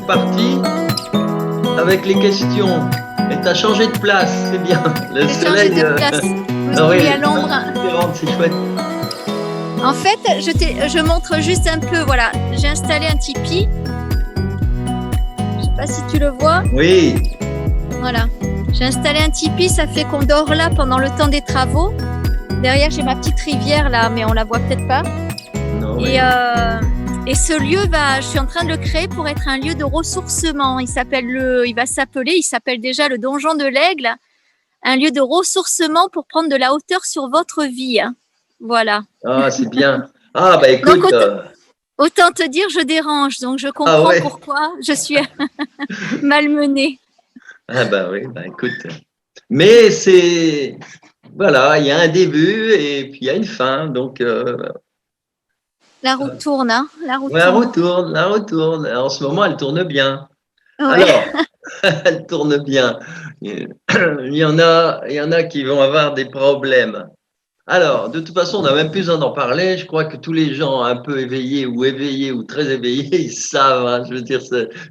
reparti avec les questions. Et tu as changé de place, c'est bien. Le J'ai soleil. changé de place. Je me suis mis à l'ombre. C'est chouette. En fait, je montre juste un peu. Voilà, j'ai installé un tipi. Je sais pas si tu le vois. Oui. Voilà. J'ai installé un tipi. Ça fait qu'on dort là pendant le temps des travaux. Derrière, j'ai ma petite rivière là, mais on la voit peut-être pas. Non, Et ce lieu, je suis en train de le créer pour être un lieu de ressourcement. Il s'appelle déjà le Donjon de l'Aigle, un lieu de ressourcement pour prendre de la hauteur sur votre vie. Voilà. Ah, c'est bien. Ah, bah écoute. Donc, autant te dire, je dérange, donc je comprends pourquoi je suis malmenée. Ah, bah oui, bah écoute. Mais c'est. Voilà, il y a un début et puis il y a une fin. Donc. La roue tourne, hein. La roue tourne. La roue tourne. En ce moment, elle tourne bien. Ouais. Alors, elle tourne bien. Il y en a qui vont avoir des problèmes. Alors, de toute façon, on n'a même plus besoin d'en parler. Je crois que tous les gens un peu éveillés ou très éveillés, ils savent. Hein. Je veux dire,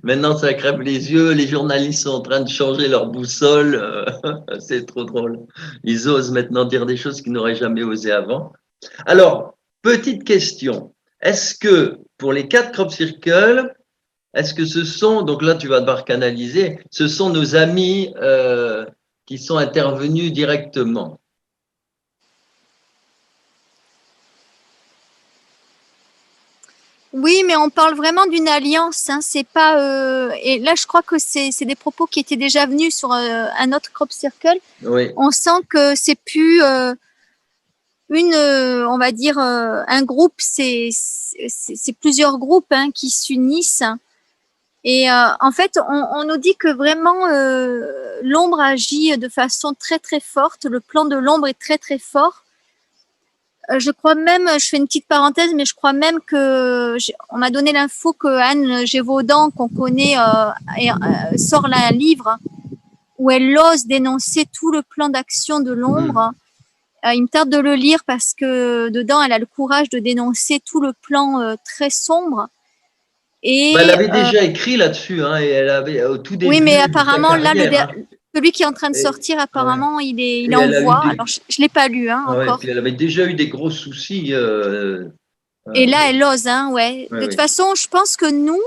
maintenant, ça crève les yeux. Les journalistes sont en train de changer leur boussole. C'est trop drôle. Ils osent maintenant dire des choses qu'ils n'auraient jamais osé avant. Alors, petite question. Est-ce que pour les 4 crop circles, est-ce que ce sont, donc là tu vas devoir canaliser, ce sont nos amis qui sont intervenus directement? Oui, mais on parle vraiment d'une alliance. Hein. C'est pas. Et là, je crois que c'est des propos qui étaient déjà venus sur un autre crop circle. Oui. On sent que c'est plus on va dire, un groupe. C'est plusieurs groupes qui s'unissent. Et en fait, on nous dit que vraiment l'ombre agit de façon très très forte. Le plan de l'ombre est très très fort. Je crois même, je fais une petite parenthèse, mais je crois même que on m'a donné l'info que Anne Gévaudan, qu'on connaît, sort là un livre où elle ose dénoncer tout le plan d'action de l'ombre. Il me tarde de le lire parce que dedans, elle a le courage de dénoncer tout le plan très sombre. Et, elle avait déjà écrit là-dessus, hein, et elle avait au tout début. Oui, mais apparemment, là, celui qui est en train de Et, sortir, apparemment, il est en voix. Alors, je ne l'ai pas lu encore. Puis elle avait déjà eu des gros soucis. Et là, elle ose, hein, ouais. De toute façon, je pense que nous,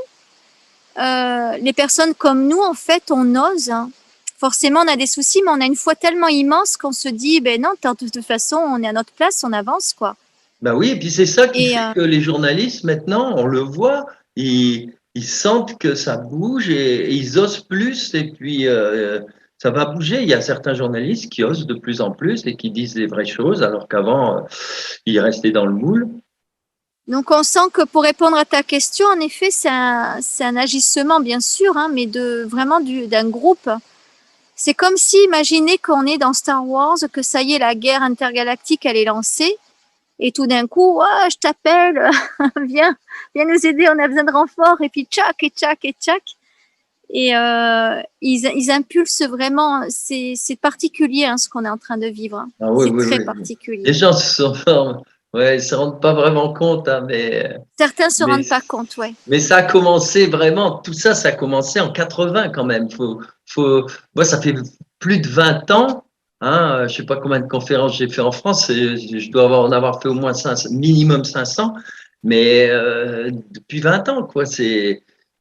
les personnes comme nous, en fait, on ose. Hein. Forcément, on a des soucis, mais on a une foi tellement immense qu'on se dit, ben non, de toute façon, on est à notre place, on avance, quoi. Ben oui, et puis c'est ça qui fait que les journalistes, maintenant, on le voit, ils sentent que ça bouge et ils osent plus, et puis ça va bouger. Il y a certains journalistes qui osent de plus en plus et qui disent les vraies choses, alors qu'avant, ils restaient dans le moule. Donc, on sent que pour répondre à ta question, en effet, c'est un agissement, bien sûr, hein, mais vraiment d'un groupe. C'est comme si, imaginez qu'on est dans Star Wars, que ça y est, la guerre intergalactique, elle est lancée, et tout d'un coup, oh, je t'appelle, viens nous aider, on a besoin de renfort, et puis tchac, et tchac, et tchac. Et ils impulsent vraiment, c'est particulier hein, ce qu'on est en train de vivre. Ah, oui, c'est très particulier. Les gens se rendent pas vraiment compte, hein, mais certains se rendent pas compte, ouais. Mais ça a commencé vraiment, tout ça, ça a commencé en 80 quand même. Moi, ça fait plus de 20 ans. Hein, je sais pas combien de conférences j'ai fait en France. Je dois en avoir fait au moins minimum 500. Mais depuis 20 ans, quoi.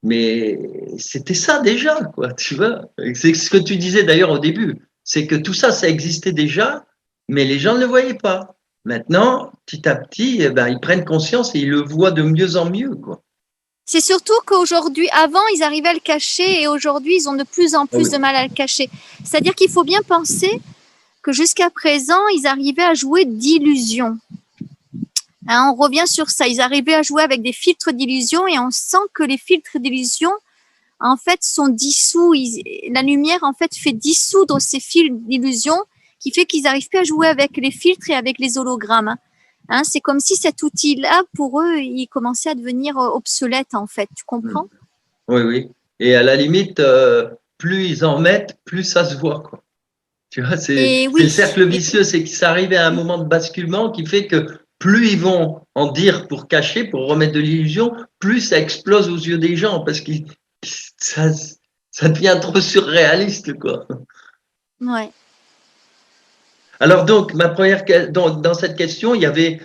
Mais c'était ça déjà, quoi. Tu vois. C'est ce que tu disais d'ailleurs au début. C'est que tout ça, ça existait déjà, mais les gens ne le voyaient pas. Maintenant, petit à petit, ils prennent conscience et ils le voient de mieux en mieux, quoi. C'est surtout qu'aujourd'hui, avant, ils arrivaient à le cacher et aujourd'hui, ils ont de plus en plus de mal à le cacher. C'est-à-dire qu'il faut bien penser que jusqu'à présent, ils arrivaient à jouer d'illusions. Hein, on revient sur ça. Ils arrivaient à jouer avec des filtres d'illusion et on sent que les filtres d'illusion, en fait, sont dissous. La lumière, en fait, fait dissoudre ces filtres d'illusion qui fait qu'ils n'arrivent plus à jouer avec les filtres et avec les hologrammes. Hein, c'est comme si cet outil-là, pour eux, il commençait à devenir obsolète, en fait. Tu comprends? Oui, oui. Et à la limite, plus ils en mettent, plus ça se voit, quoi. Tu vois, c'est le cercle vicieux, c'est que ça arrive à un moment de basculement qui fait que plus ils vont en dire pour cacher, pour remettre de l'illusion, plus ça explose aux yeux des gens parce qu'ils ça, ça devient trop surréaliste, quoi. Ouais. Alors donc, ma première dans cette question, il y avait,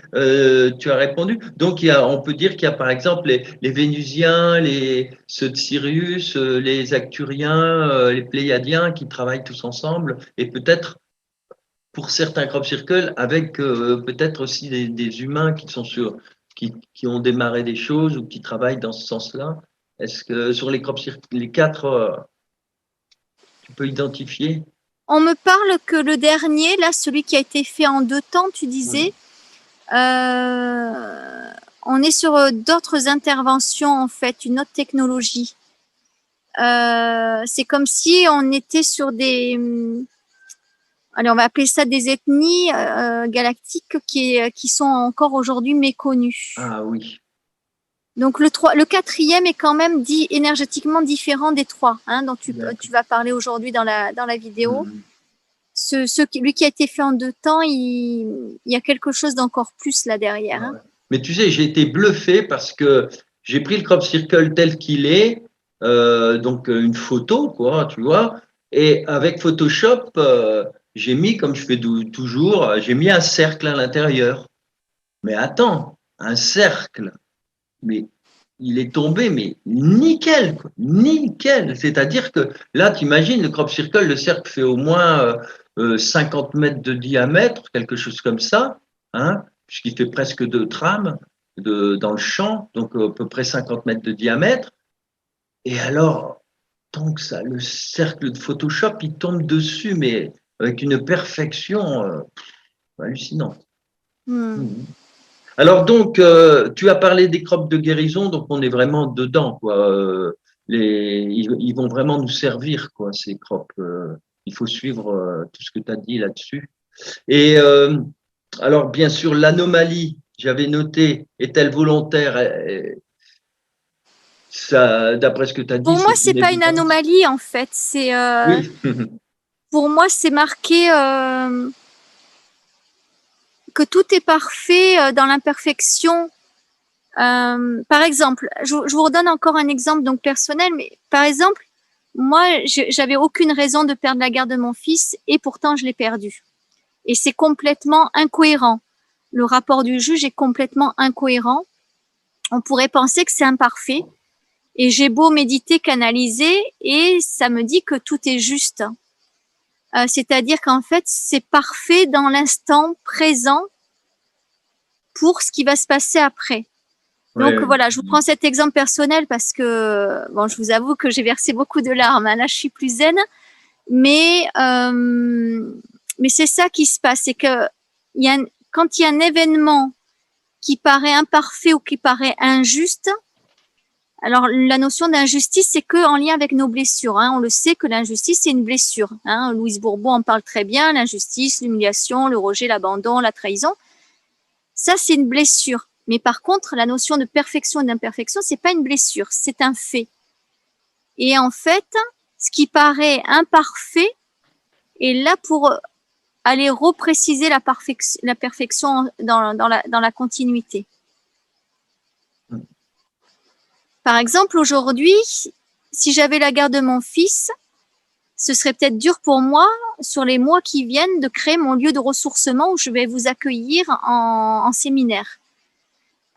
tu as répondu. Donc, on peut dire qu'il y a par exemple les Vénusiens, ceux de Sirius, les Acturiens, les Pléiadiens qui travaillent tous ensemble, et peut-être pour certains crop circles avec peut-être aussi des humains qui sont qui ont démarré des choses ou qui travaillent dans ce sens-là. Est-ce que sur les crop circles, les quatre, tu peux identifier? On me parle que le dernier, là, celui qui a été fait en 2 temps, tu disais, on est sur d'autres interventions, en fait, une autre technologie. C'est comme si on était sur des, allez, on va appeler ça des ethnies galactiques qui sont encore aujourd'hui méconnues. Ah oui. Donc le quatrième est quand même dit énergétiquement différent des 3, hein, dont tu vas parler aujourd'hui dans la vidéo. Lui qui a été fait en 2 temps, il y a quelque chose d'encore plus là derrière. Hein. Mais tu sais, j'ai été bluffé parce que j'ai pris le crop circle tel qu'il est, donc une photo, quoi, tu vois, et avec Photoshop, j'ai mis, comme je fais toujours, j'ai mis un cercle à l'intérieur. Mais attends, un cercle, mais il est tombé, mais nickel, quoi, nickel. C'est-à-dire que là, tu imagines, le crop circle, le cercle fait au moins 50 mètres de diamètre, quelque chose comme ça, hein, puisqu'il fait presque 2 trames dans le champ, donc à peu près 50 mètres de diamètre. Et alors, donc ça, le cercle de Photoshop, il tombe dessus, mais avec une perfection hallucinante. Alors donc, tu as parlé des crops de guérison, donc on est vraiment dedans, quoi. Ils vont vraiment nous servir, quoi, ces crops. Il faut suivre tout ce que tu as dit là-dessus. Et alors, bien sûr, l'anomalie, j'avais noté, est-elle volontaire? Ça, d'après ce que tu as dit, pour moi, c'est pas une anomalie en fait. C'est oui. Pour moi, c'est marqué que tout est parfait dans l'imperfection. Par exemple, je vous redonne encore un exemple donc personnel, mais par exemple, moi, j'avais aucune raison de perdre la garde de mon fils et pourtant je l'ai perdu. Et c'est complètement incohérent. Le rapport du juge est complètement incohérent. On pourrait penser que c'est imparfait. Et j'ai beau méditer, canaliser, et ça me dit que tout est juste. C'est-à-dire qu'en fait, c'est parfait dans l'instant présent pour ce qui va se passer après. Donc voilà, je vous prends cet exemple personnel parce que, bon, je vous avoue que j'ai versé beaucoup de larmes. Hein. Là, je suis plus zen. Mais c'est ça qui se passe. C'est que quand il y a un événement qui paraît imparfait ou qui paraît injuste, alors la notion d'injustice, c'est que en lien avec nos blessures. Hein. On le sait que l'injustice, c'est une blessure. Hein. Louise Bourbeau en parle très bien. L'injustice, l'humiliation, le rejet, l'abandon, la trahison. Ça, c'est une blessure. Mais par contre, la notion de perfection et d'imperfection, c'est pas une blessure, c'est un fait. Et en fait, ce qui paraît imparfait est là pour aller repréciser la perfection dans la continuité. Par exemple, aujourd'hui, si j'avais la garde de mon fils, ce serait peut-être dur pour moi, sur les mois qui viennent, de créer mon lieu de ressourcement où je vais vous accueillir en séminaire.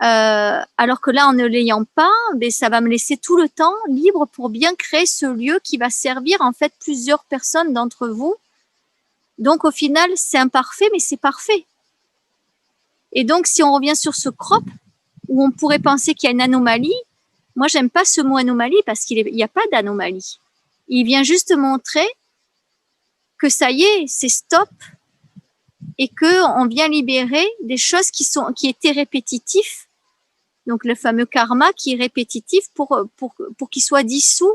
Alors que là, en ne l'ayant pas, ben, ça va me laisser tout le temps libre pour bien créer ce lieu qui va servir en fait plusieurs personnes d'entre vous. Donc au final, c'est imparfait, mais c'est parfait. Et donc, si on revient sur ce crop, où on pourrait penser qu'il y a une anomalie, moi, j'aime pas ce mot anomalie parce qu'il n'y a pas d'anomalie. Il vient juste montrer que ça y est, c'est stop et qu'on vient libérer des choses qui étaient répétitives. Donc, le fameux karma qui est répétitif pour qu'il soit dissous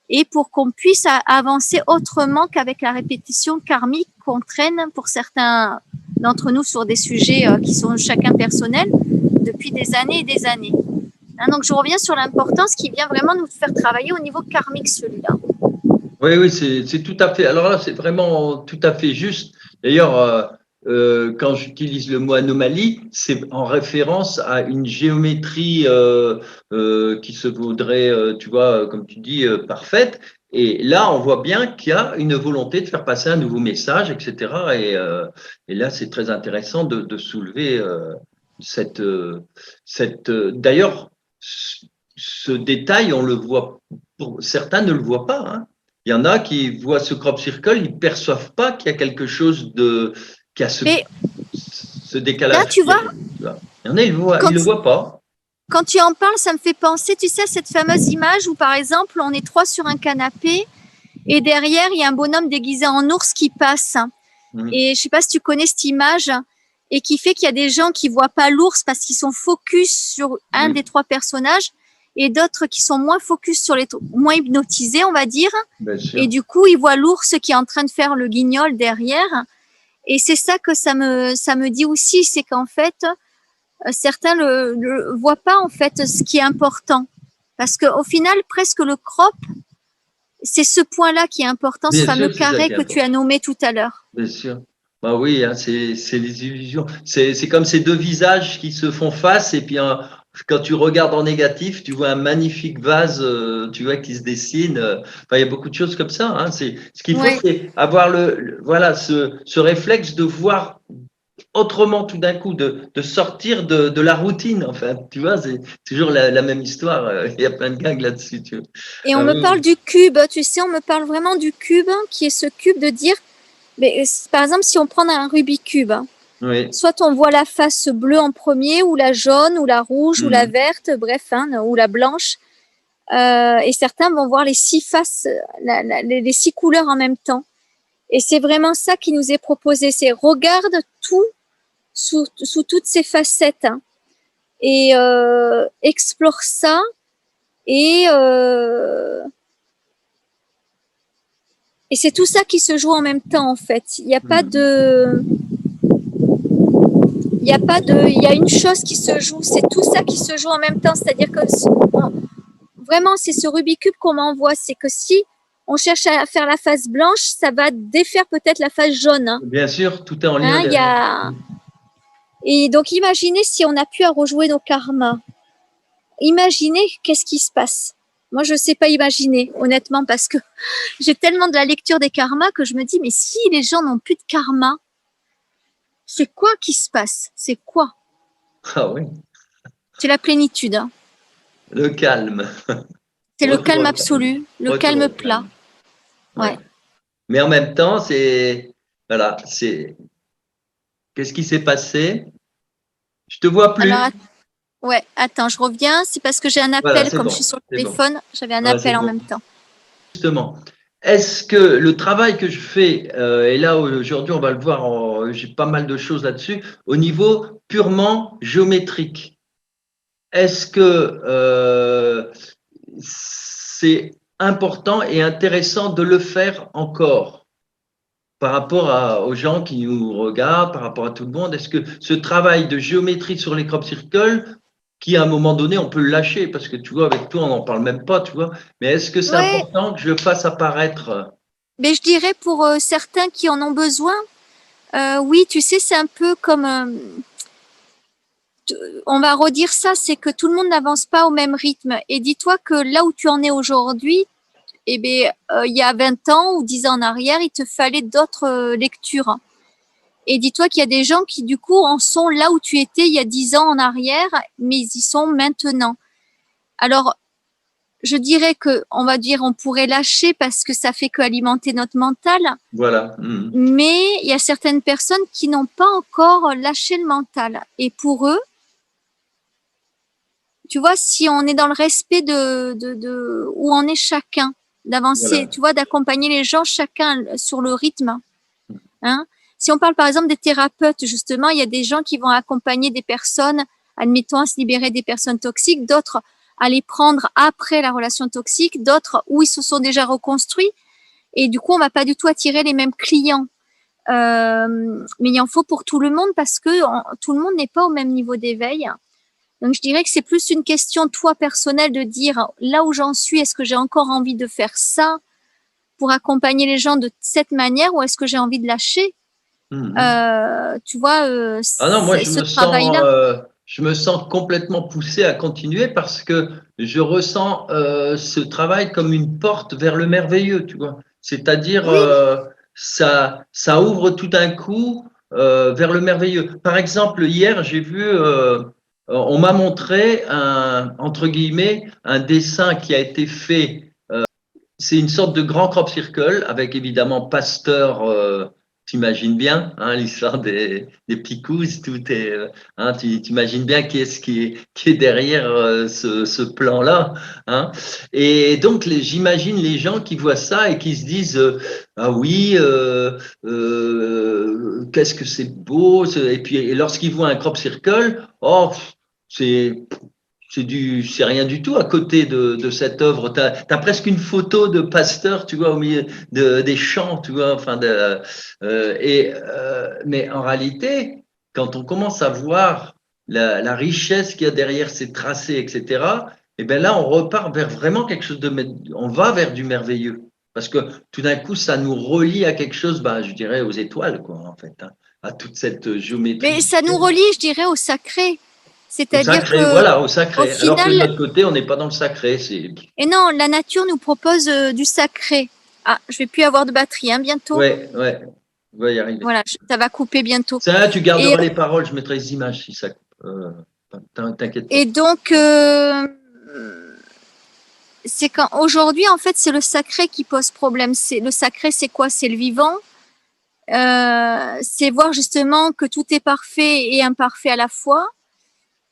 et pour qu'on puisse avancer autrement qu'avec la répétition karmique qu'on traîne pour certains d'entre nous sur des sujets qui sont chacun personnels depuis des années et des années. Hein, donc, je reviens sur l'importance qui vient vraiment nous faire travailler au niveau karmique, celui-là. Oui, c'est tout à fait. Alors là, c'est vraiment tout à fait juste. D'ailleurs, quand j'utilise le mot anomalie, c'est en référence à une géométrie qui se voudrait, tu vois, comme tu dis, parfaite. Et là, on voit bien qu'il y a une volonté de faire passer un nouveau message, etc. Et là, c'est très intéressant de soulever cette, d'ailleurs, ce détail, on le voit, certains ne le voient pas, hein. Il y en a qui voient ce crop circle, ils ne perçoivent pas qu'il y a quelque chose de, qui a ce décalage. Là, tu vois, Il y en a, ils ne le voient pas. Quand tu en parles, ça me fait penser, tu sais, à cette fameuse image où, par exemple, on est 3 sur un canapé et derrière, il y a un bonhomme déguisé en ours qui passe. Et je ne sais pas si tu connais cette image et qui fait qu'il y a des gens qui ne voient pas l'ours parce qu'ils sont focus sur un des 3 personnages et d'autres qui sont moins focus sur moins hypnotisés, on va dire. Et du coup, ils voient l'ours qui est en train de faire le guignol derrière. Et c'est ça que ça me dit aussi, c'est qu'en fait, certains le voient pas en fait ce qui est important. Parce qu'au final, presque le crop, c'est ce point-là qui est important, ce fameux carré que tu as nommé tout à l'heure. Bien sûr. Bah oui, hein, c'est les illusions. C'est comme ces 2 visages qui se font face et puis quand tu regardes en négatif, tu vois un magnifique vase, tu vois, qui se dessine. Enfin, il y a beaucoup de choses comme ça, hein. Ce qu'il faut, c'est avoir voilà, ce réflexe de voir autrement tout d'un coup, de sortir de la routine. Enfin, tu vois, c'est toujours la même histoire. Il y a plein de gags là-dessus. Et on me parle du cube, tu sais, on me parle vraiment du cube, qui est ce cube de dire, mais, par exemple, si on prend un Rubik's Cube, soit on voit la face bleue en premier, ou la jaune, ou la rouge, ou la verte, bref, hein, ou la blanche. Et certains vont voir les 6 faces, les 6 couleurs en même temps. Et c'est vraiment ça qui nous est proposé, c'est regarde tout sous toutes ces facettes, hein, et explore ça et c'est tout ça qui se joue en même temps en fait. Il y a une chose qui se joue, c'est tout ça qui se joue en même temps, c'est-à-dire que vraiment c'est ce Rubik's Cube qu'on m'envoie, c'est que si on cherche à faire la face blanche, ça va défaire peut-être la face jaune, hein. Bien sûr, tout est en lien. Et donc, imaginez si on a pu à rejouer nos karmas. Imaginez qu'est-ce qui se passe. Moi, je ne sais pas imaginer, honnêtement, parce que j'ai tellement de la lecture des karmas que je me dis, mais si les gens n'ont plus de karma, c'est quoi qui se passe? C'est quoi? Ah oui. C'est la plénitude, hein. Le calme. C'est le calme absolu, le calme plat. Ouais. Mais en même temps, voilà, qu'est-ce qui s'est passé? Je te vois plus. Alors, attends, je reviens. C'est parce que j'ai un appel, comme je suis sur le téléphone, j'avais un appel en même temps. Justement, est-ce que le travail que je fais, et là aujourd'hui on va le voir, j'ai pas mal de choses là-dessus, au niveau purement géométrique, est-ce que c'est important et intéressant de le faire encore par rapport aux gens qui nous regardent, par rapport à tout le monde? Est-ce que ce travail de géométrie sur les crop circles, qui à un moment donné, on peut le lâcher, parce que tu vois, avec toi, on n'en parle même pas, tu vois, mais est-ce que c'est important que je le fasse apparaître? Mais je dirais pour certains qui en ont besoin, oui, tu sais, c'est un peu comme, on va redire ça, c'est que tout le monde n'avance pas au même rythme. Et dis-toi que là où tu en es aujourd'hui, eh bien, il y a 20 ans ou 10 ans en arrière, il te fallait d'autres lectures. Et dis-toi qu'il y a des gens qui, du coup, en sont là où tu étais il y a 10 ans en arrière, mais ils y sont maintenant. Alors, je dirais que, on va dire, on pourrait lâcher parce que ça fait qu'alimenter notre mental. Voilà. Mais il y a certaines personnes qui n'ont pas encore lâché le mental. Et pour eux, tu vois, si on est dans le respect de où on est chacun, d'avancer, tu vois, d'accompagner les gens chacun sur le rythme, hein. Si on parle par exemple des thérapeutes, justement, il y a des gens qui vont accompagner des personnes, admettons, à se libérer des personnes toxiques, d'autres à les prendre après la relation toxique, d'autres où ils se sont déjà reconstruits. Et du coup, on va pas du tout attirer les mêmes clients. Mais il en faut pour tout le monde parce que tout le monde n'est pas au même niveau d'éveil. Donc, je dirais que c'est plus une question, toi, personnelle, de dire là où j'en suis, est-ce que j'ai encore envie de faire ça pour accompagner les gens de cette manière ou est-ce que j'ai envie de lâcher? Tu vois, Ah non, moi ce travail-là. je me sens complètement poussé à continuer parce que je ressens ce travail comme une porte vers le merveilleux, tu vois. C'est-à-dire, Oui, ça ouvre tout d'un coup vers le merveilleux. Par exemple, hier, j'ai vu, on m'a montré entre guillemets, un dessin qui a été fait. C'est une sorte de grand crop circle avec évidemment Pasteur, t'imagines bien, hein, l'histoire des petits coups, tout est, hein, tu t'imagines bien qui est derrière ce plan-là, hein. Et donc j'imagine les gens qui voient ça et qui se disent ah oui, qu'est-ce que c'est beau, et puis et lorsqu'ils voient un crop circle, oh c'est c'est rien du tout à côté de cette œuvre. Tu as presque une photo de Pasteur, tu vois, au milieu des champs, tu vois, enfin mais en réalité, quand on commence à voir la richesse qu'il y a derrière ces tracés, etc., et bien là, on repart vers vraiment quelque chose on va vers du merveilleux. Parce que tout d'un coup, ça nous relie à quelque chose, bah, je dirais, aux étoiles, quoi, en fait, hein, à toute cette mais géométrie. ça nous relie, je dirais, au sacré. Au C'est-à-dire sacré, que, voilà, au au sacré. Alors que de final, notre côté, on n'est pas dans le sacré. et non, la nature nous propose du sacré. Ah, je vais plus avoir de batterie, hein, bientôt. Ouais, ouais, on va y arriver. Voilà, ça va couper bientôt. Ça, tu Et, garderas les paroles, je mettrai les images si ça coupe. T'inquiète pas. et donc, c'est quand aujourd'hui, en fait, c'est le sacré qui pose problème. C'est le sacré, c'est quoi? C'est le vivant. C'est voir justement que tout est parfait et imparfait à la fois.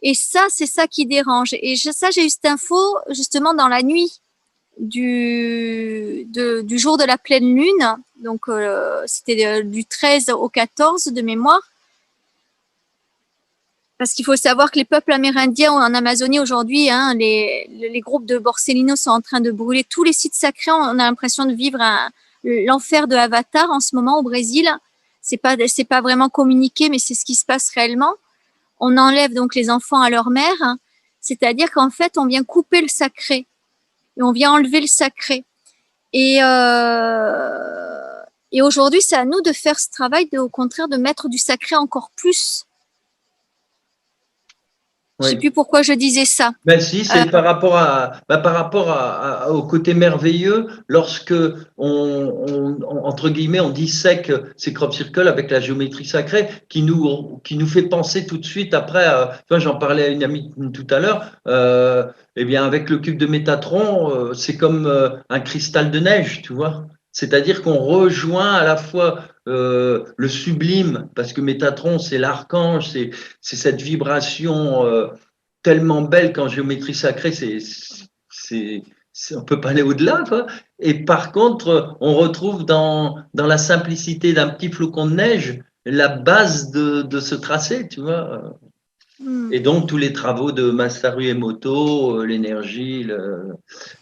Et ça, c'est ça qui dérange. Et ça, j'ai eu cette info justement dans la nuit du jour de la pleine lune. Donc, c'était du 13 au 14 de mémoire. Parce qu'il faut savoir que les peuples amérindiens en Amazonie aujourd'hui, hein, les groupes de Borsellino sont en train de brûler tous les sites sacrés. On a l'impression de vivre l'enfer de Avatar en ce moment au Brésil. C'est pas vraiment communiqué, mais c'est ce qui se passe réellement. On enlève donc les enfants à leur mère, hein, c'est-à-dire qu'en fait, on vient couper le sacré et on vient enlever le sacré. Et, et aujourd'hui, c'est à nous de faire ce travail, au contraire, de mettre du sacré encore plus. Je sais Oui. plus pourquoi je disais ça. Ben si, c'est par rapport au côté merveilleux, lorsque entre guillemets, on dissèque ces crop circles avec la géométrie sacrée, qui nous fait penser tout de suite après, enfin, j'en parlais à une amie tout à l'heure, eh bien, avec le cube de Métatron, c'est comme un cristal de neige, tu vois. C'est-à-dire qu'on rejoint à la fois le sublime, parce que Métatron, c'est l'archange, c'est cette vibration tellement belle qu'en géométrie sacrée, on peut pas aller au-delà, quoi. Et par contre, on retrouve dans la simplicité d'un petit flocon de neige la base de ce tracé, tu vois. Et donc, tous les travaux de Masaru Emoto, l'énergie,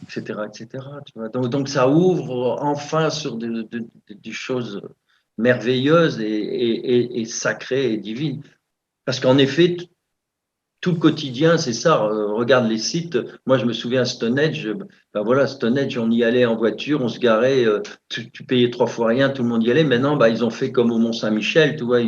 etc., etc., tu vois. Donc, ça ouvre enfin sur des choses merveilleuses et sacrées et divines. Parce qu'en effet, tout le quotidien, c'est ça. Regarde les sites. Moi, je me souviens à Stonehenge. Ben voilà, Stonehenge, on y allait en voiture, on se garait. Tu payais 3 fois rien, tout le monde y allait. Maintenant, bah, ils ont fait comme au Mont-Saint-Michel. Tu vois,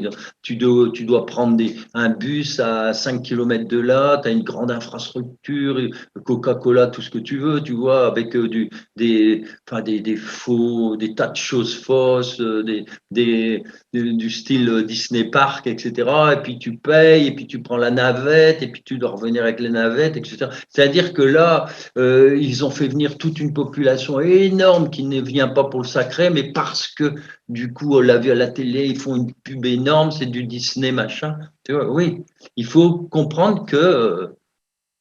tu dois prendre un bus à 5 kilomètres de là. Tu as une grande infrastructure, Coca-Cola, tout ce que tu veux. Tu vois, avec des faux, des tas de choses fausses, du style Disney Park, etc. Et puis tu payes, et puis tu prends la navette, et puis tu dois revenir avec la navette, etc. C'est-à-dire que là, ils ont fait venir toute une population énorme qui ne vient pas pour le sacré, mais parce que du coup, on l'a vu à la télé, ils font une pub énorme, c'est du Disney, machin. Tu vois, oui, il faut comprendre que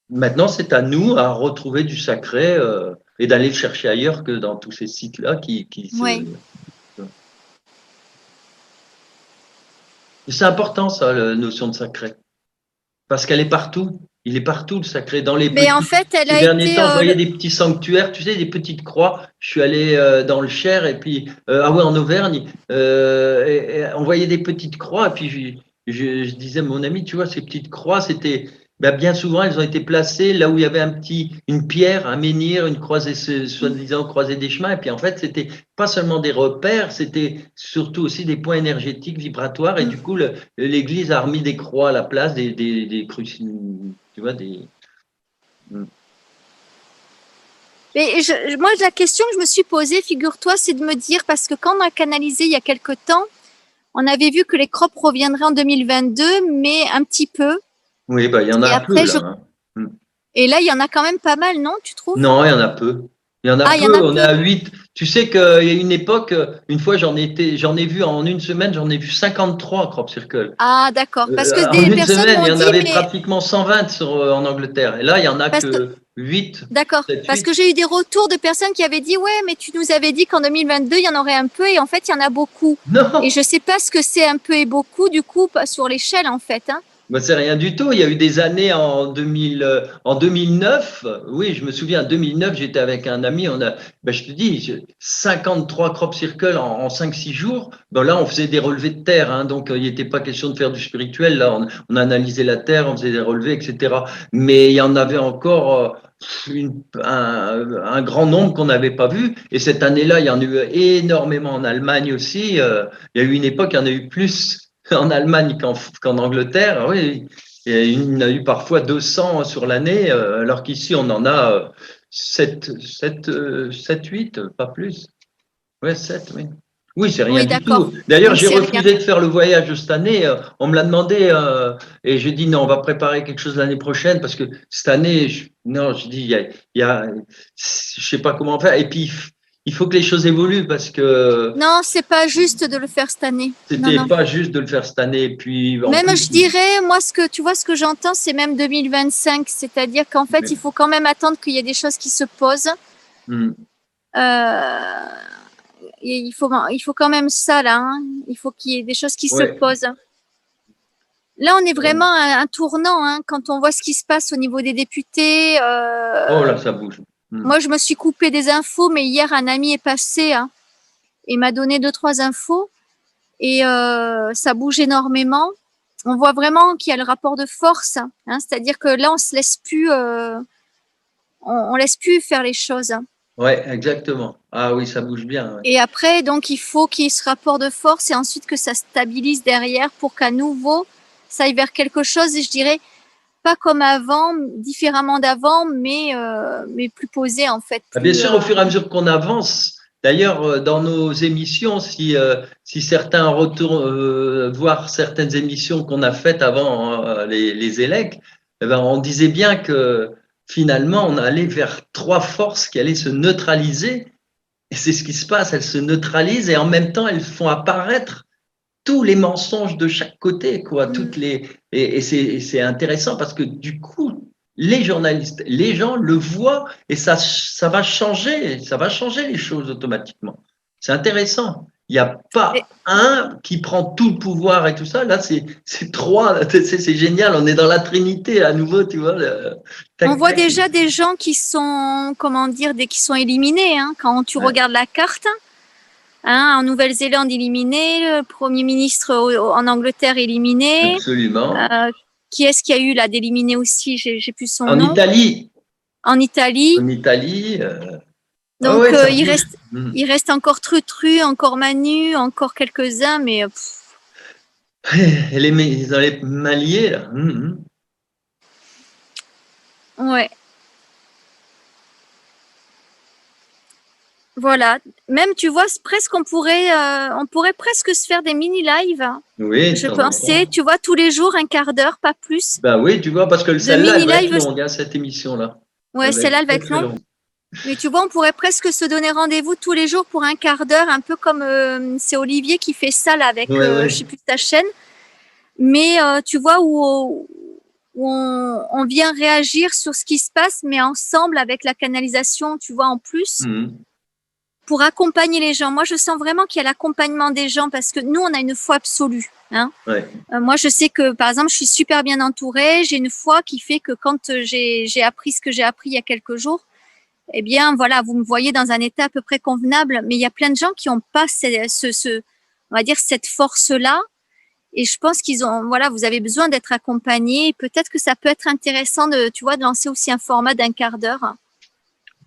maintenant, c'est à nous à retrouver du sacré et d'aller le chercher ailleurs que dans tous ces sites-là qui se... Oui. C'est important, ça, la notion de sacré. Parce qu'elle est partout. Il est partout, le sacré. Mais en fait, elle Ces a derniers été. temps, je voyais des petits sanctuaires, tu sais, des petites croix. Je suis allé dans le Cher et puis, ah ouais, en Auvergne, et on voyait des petites croix. Et puis, je disais à mon ami, tu vois, ces petites croix, c'était, ben, bien souvent, elles ont été placées là où il y avait une pierre, un menhir, une croisée, soi-disant croisée des chemins. Et puis en fait, c'était pas seulement des repères, c'était surtout aussi des points énergétiques, vibratoires. Et du coup, l'Église a remis des croix à la place des crucifix, tu vois, des. Mais moi, la question que je me suis posée, figure-toi, c'est de me dire, parce que quand on a canalisé il y a quelque temps, on avait vu que les crops reviendraient en 2022, mais un petit peu. Oui, ben, il y en Et a peu après, là. Hein. et là, il y en a quand même pas mal, non, tu trouves? Non, il y en a peu. Il y en a Ah, il y en peu, a on est peu. à 8. Tu sais qu'il y a une époque, une fois j'en ai vu en une semaine, j'en ai vu 53 crop circle. Ah, d'accord. Parce que En des une personnes semaine, il m'ont y en dit, avait mais pratiquement 120 en Angleterre. Et là, il y en a parce que, que 8, d'accord. 7, Parce 8. que j'ai eu des retours de personnes qui avaient dit, ouais, mais tu nous avais dit qu'en 2022, il y en aurait un peu, et en fait, il y en a beaucoup. Et Non, je sais pas ce que c'est un peu et beaucoup, du coup, pas sur l'échelle, en fait, hein. ben, c'est rien du tout. Il y a eu des années en 2009. Oui, je me souviens, en 2009, j'étais avec un ami. Ben, je te dis, 53 crop circles en 5-6 jours. Ben là, on faisait des relevés de terre. Hein, donc, il n'était pas question de faire du spirituel. Là, on analysait la terre, on faisait des relevés, etc. Mais il y en avait encore un grand nombre qu'on n'avait pas vu. Et cette année-là, il y en a eu énormément en Allemagne aussi. Il y a eu une époque, il y en a eu plus en Allemagne qu'en Angleterre. Oui, et il y en a eu parfois 200 sur l'année, alors qu'ici, on en a 8, pas plus. Ouais, 7, oui. Oui, c'est rien Oui, du d'accord. tout. D'ailleurs, Donc, j'ai c'est rien. refusé de faire le voyage cette année. On me l'a demandé et j'ai dit non, on va préparer quelque chose l'année prochaine parce que cette année, non, je dis, je sais pas comment faire. Et puis, il faut que les choses évoluent parce que Non, c'est pas juste de le faire cette année. Non, c'était non. pas juste de le faire cette année. Et puis, en Même, plus, je dirais, moi, tu vois, ce que j'entends, c'est même 2025. C'est-à-dire qu'en fait, il faut quand même attendre qu'il y ait des choses qui se posent. hmm, Euh, et il faut quand même ça, là, hein. Il faut qu'il y ait des choses qui se ouais. posent. Là, on est vraiment à un tournant, hein, quand on voit ce qui se passe au niveau des députés. Oh là, ça bouge. Hmm. Moi, je me suis coupée des infos, mais hier, un ami est passé, hein, et m'a donné deux, trois infos. Et ça bouge énormément. On voit vraiment qu'il y a le rapport de force, hein, c'est-à-dire que là, on se laisse plus, on laisse plus faire les choses. Ouais, exactement. Ah oui, ça bouge bien. Ouais. Et après, donc, il faut qu'il y ait ce rapport de force et ensuite que ça stabilise derrière pour qu'à nouveau, ça aille vers quelque chose, et je dirais, pas comme avant, différemment d'avant, mais plus posé, en fait, Ah, bien plus. sûr, au fur et à mesure qu'on avance, d'ailleurs, dans nos émissions, si certains retournent voir certaines émissions qu'on a faites avant les ELEC, eh ben, on disait bien que finalement, on allait vers trois forces qui allaient se neutraliser. Et c'est ce qui se passe, elles se neutralisent et en même temps, elles font apparaître tous les mensonges de chaque côté, quoi. Et c'est intéressant parce que du coup, les journalistes, les gens le voient et ça va changer les choses automatiquement. C'est intéressant. Il n'y a Et pas un qui prend tout le pouvoir et tout ça. Là, c'est trois. C'est génial. On est dans la Trinité à nouveau, tu vois. on Tac, voit tac. déjà des gens qui sont, comment dire, qui sont éliminés, hein, quand tu Ouais, regardes la carte. Hein, en Nouvelle-Zélande éliminé, le Premier ministre en Angleterre éliminé. absolument. Euh, qui est-ce qu'il y a eu là d'éliminé aussi? J'ai plus son En nom. Italie, En Italie. en Italie. Ah Donc ouais, ça il bouge. reste, il reste encore Trutru, encore Manu, encore quelques-uns, mais Ils ont les mains liées, là. ouais. Voilà. Même tu vois, presque on pourrait presque se faire des mini lives. Oui, de Je temps en pensais, temps. tu vois, tous les jours un quart d'heure, pas plus, Ben oui, tu vois, parce que de celle-là, elle mini va être live. longue, hein, cette émission-là. Ouais, Elle va être celle-là, elle va très, être très longue. longue. Mais tu vois, on pourrait presque se donner rendez-vous tous les jours pour un quart d'heure, un peu comme c'est Olivier qui fait ça là avec, Oui, je sais oui. plus ta chaîne, mais tu vois où on vient réagir sur ce qui se passe, mais ensemble avec la canalisation, tu vois, en plus, Mhm. pour accompagner les gens. Moi, je sens vraiment qu'il y a l'accompagnement des gens parce que nous, on a une foi absolue, hein. Ouais. Moi, je sais que, par exemple, je suis super bien entourée. J'ai une foi qui fait que quand j'ai appris ce que j'ai appris il y a quelques jours, eh bien, voilà, vous me voyez dans un état à peu près convenable, mais il y a plein de gens qui n'ont pas on va dire, cette force-là. Et je pense voilà, vous avez besoin d'être accompagné. Peut-être que ça peut être intéressant de lancer aussi un format d'1 quart d'heure.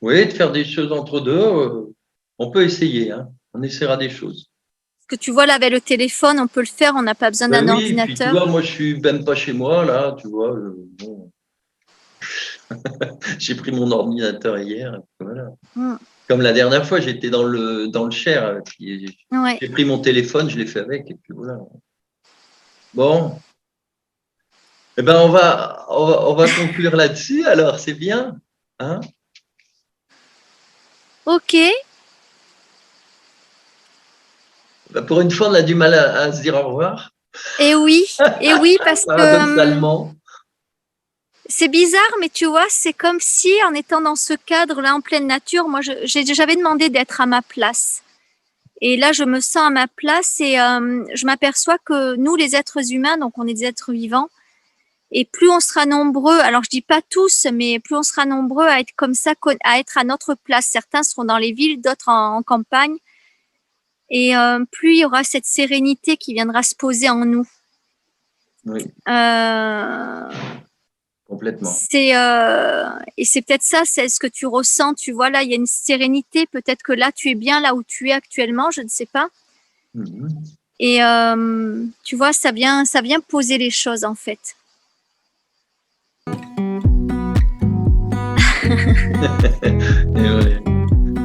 Oui, de faire des choses entre deux, on peut essayer, hein. On essaiera des choses. Parce que tu vois, là, avec le téléphone, on peut le faire, on n'a pas besoin d'un Oui, puis tu ordinateur. vois, moi, je suis même pas chez moi, là, tu vois. Bon. J'ai pris mon ordinateur hier, voilà. Comme la dernière fois, j'étais dans le Cher, j'ai pris mon téléphone, je l'ai fait avec, et puis voilà. Bon. Eh ben, on va conclure là-dessus, alors, c'est bien, hein? Ok. Ben, pour une fois, on a du mal à se dire au revoir. Et oui, parce que c'est bizarre, mais tu vois, c'est comme si en étant dans ce cadre-là, en pleine nature, moi, j'avais demandé d'être à ma place. Et là, je me sens à ma place et je m'aperçois que nous, les êtres humains, donc on est des êtres vivants, et plus on sera nombreux, alors je dis pas tous, mais plus on sera nombreux à être comme ça, à être à notre place. Certains seront dans les villes, d'autres en campagne. Et plus il y aura cette sérénité qui viendra se poser en nous. Oui. Complètement. Et c'est peut-être ça, c'est ce que tu ressens. Tu vois, là, il y a une sérénité. Peut-être que là, tu es bien là où tu es actuellement, je ne sais pas. Et tu vois, ça vient poser les choses, en fait. Ouais.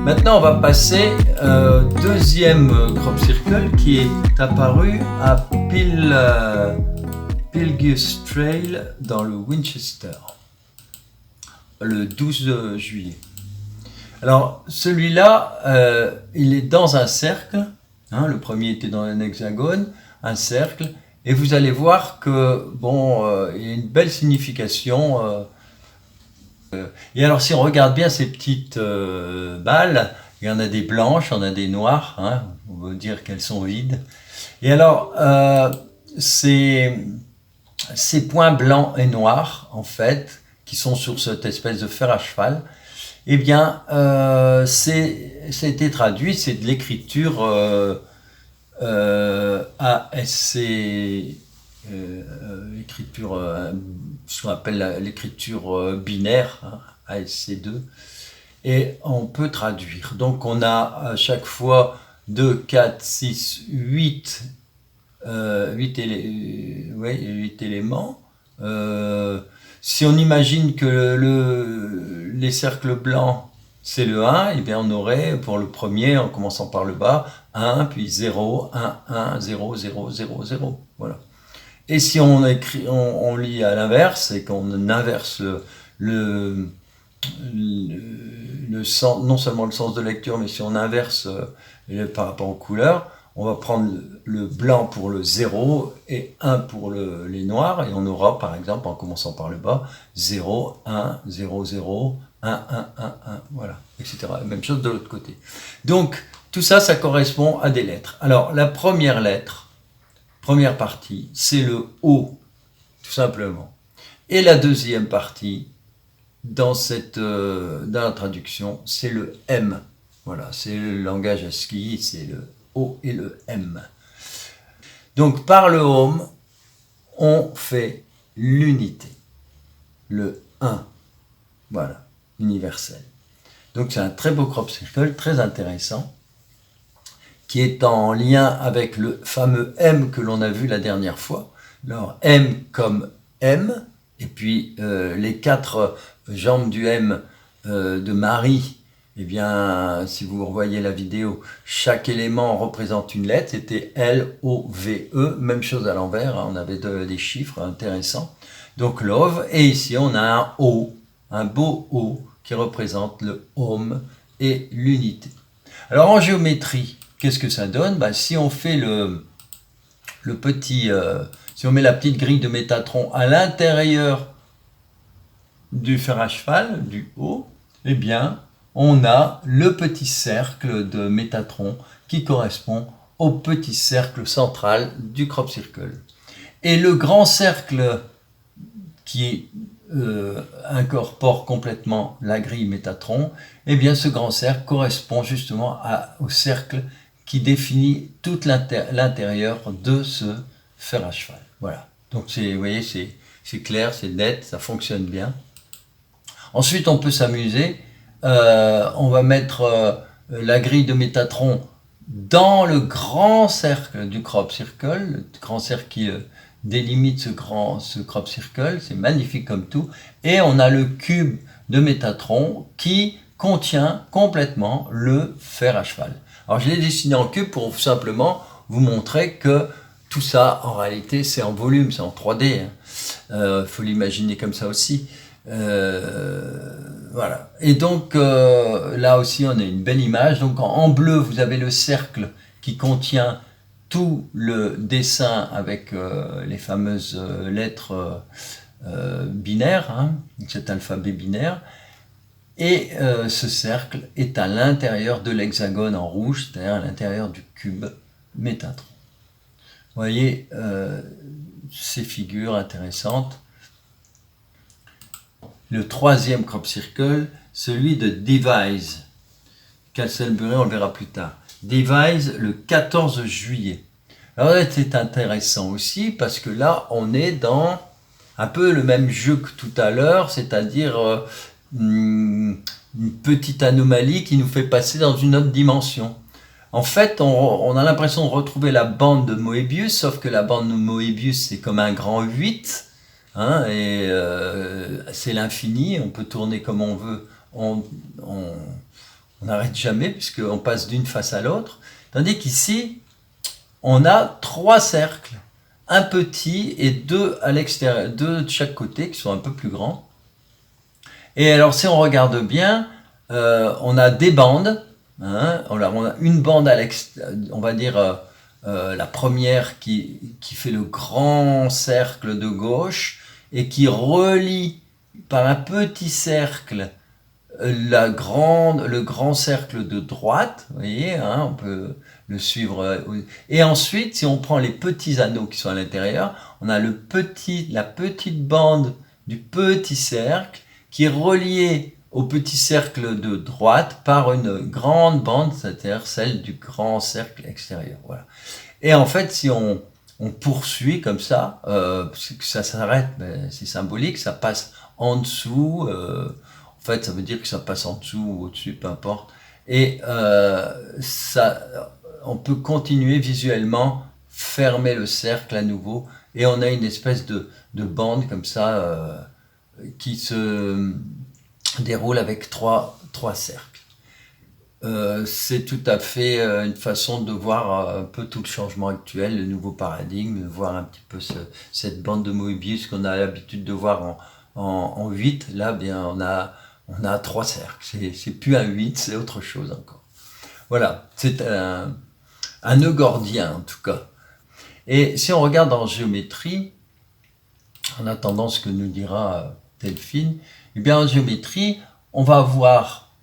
Maintenant, on va passer au deuxième crop circle qui est apparu à Pilgus Trail dans le Winchester le 12 juillet. Alors, celui-là, il est dans un cercle. Hein, le premier était dans un hexagone, un cercle. Et vous allez voir que, bon, il y a une belle signification. Et alors, si on regarde bien ces petites balles, il y en a des blanches, il y en a des noires, hein, on veut dire qu'elles sont vides. Et alors, ces points blancs et noirs, en fait, qui sont sur cette espèce de fer à cheval, eh bien, c'était traduit, c'est de l'écriture ASC, ce qu'on appelle l'écriture binaire, hein, ASC2, et on peut traduire. Donc on a à chaque fois 2, 4, 6, 8 éléments. Si on imagine que les cercles blancs c'est le 1, et bien on aurait pour le premier, en commençant par le bas, 1, puis 0, 1, 1, 0, 0, 0, 0. Voilà. Et si on lit à l'inverse, et qu'on inverse le sens, non seulement le sens de lecture, mais si on inverse par rapport aux couleurs, on va prendre le blanc pour le 0 et 1 pour les noirs, et on aura par exemple, en commençant par le bas, 0, 1, 0, 0, 1, 1, 1, 1, voilà, etc. Même chose de l'autre côté. Donc, tout ça, ça correspond à des lettres. Alors, la première lettre, première partie, c'est le O, tout simplement. Et la deuxième partie, dans la traduction, c'est le M. Voilà, c'est le langage ASCII, c'est le O et le M. Donc, par le home, on fait l'unité, le 1. Voilà, universel. Donc, c'est un très beau crop circle, très intéressant, qui est en lien avec le fameux M que l'on a vu la dernière fois. Alors, M comme M, et puis les 4 jambes du M de Marie, eh bien, si vous revoyez la vidéo, chaque élément représente une lettre, c'était L, O, V, E, même chose à l'envers, hein, on avait des chiffres intéressants. Donc, love, et ici on a un O, un beau O, qui représente le home et l'unité. Alors, en géométrie, qu'est-ce que ça donne? Ben, si on fait si on met la petite grille de Métatron à l'intérieur du fer à cheval, du haut, eh bien, on a le petit cercle de Métatron qui correspond au petit cercle central du crop circle. Et le grand cercle qui incorpore complètement la grille Métatron, eh bien, ce grand cercle correspond justement au cercle qui définit tout l'intérieur de ce fer à cheval. Voilà. Donc vous voyez, c'est clair, c'est net, ça fonctionne bien. Ensuite, on peut s'amuser. On va mettre la grille de Métatron dans le grand cercle du crop circle, le grand cercle qui délimite ce crop circle, c'est magnifique comme tout. Et on a le cube de Métatron qui contient complètement le fer à cheval. Alors je l'ai dessiné en cube pour simplement vous montrer que tout ça, en réalité, c'est en volume, c'est en 3D. Faut l'imaginer comme ça aussi. Voilà. Et donc, là aussi, on a une belle image. Donc, en bleu, vous avez le cercle qui contient tout le dessin avec les fameuses lettres binaires, hein, cet alphabet binaire. Et ce cercle est à l'intérieur de l'hexagone en rouge, c'est-à-dire à l'intérieur du cube Métatron. Vous voyez ces figures intéressantes. Le troisième crop circle, celui de Devise. Castlebury, on le verra plus tard. Devise, le 14 juillet. Alors là, c'est intéressant aussi parce que là, on est dans un peu le même jeu que tout à l'heure, c'est-à-dire une petite anomalie qui nous fait passer dans une autre dimension. En fait, on a l'impression de retrouver la bande de Moebius, sauf que la bande de Moebius, c'est comme un grand 8, hein, et c'est l'infini, on peut tourner comme on veut, on n'arrête jamais, puisqu'on passe d'une face à l'autre. Tandis qu'ici, on a 3 cercles, un petit et 2 à l'extérieur, 2 de chaque côté, qui sont un peu plus grands. Et alors, si on regarde bien, on a des bandes. Hein, on a une bande à l'extérieur, on va dire la première qui fait le grand cercle de gauche et qui relie par un petit cercle le grand cercle de droite, vous voyez, hein, on peut le suivre. Et ensuite, si on prend les petits anneaux qui sont à l'intérieur, on a la petite bande du petit cercle qui est reliée au petit cercle de droite par une grande bande, c'est-à-dire celle du grand cercle extérieur. Voilà. Et en fait, si on poursuit comme ça, que ça s'arrête, c'est symbolique, ça passe en dessous, en fait, ça veut dire que ça passe en dessous ou au-dessus, peu importe. Et on peut continuer visuellement, fermer le cercle à nouveau, et on a une espèce de bande comme ça qui se déroule avec trois cercles. C'est tout à fait une façon de voir un peu tout le changement actuel, le nouveau paradigme, de voir un petit peu cette bande de Moebius qu'on a l'habitude de voir en 8. Là, bien, on a 3 cercles. C'est plus un 8, c'est autre chose encore. Voilà, c'est un nœud gordien en tout cas. Et si on regarde en géométrie, en attendant ce que nous dira Delphine, eh bien en géométrie, on va avoir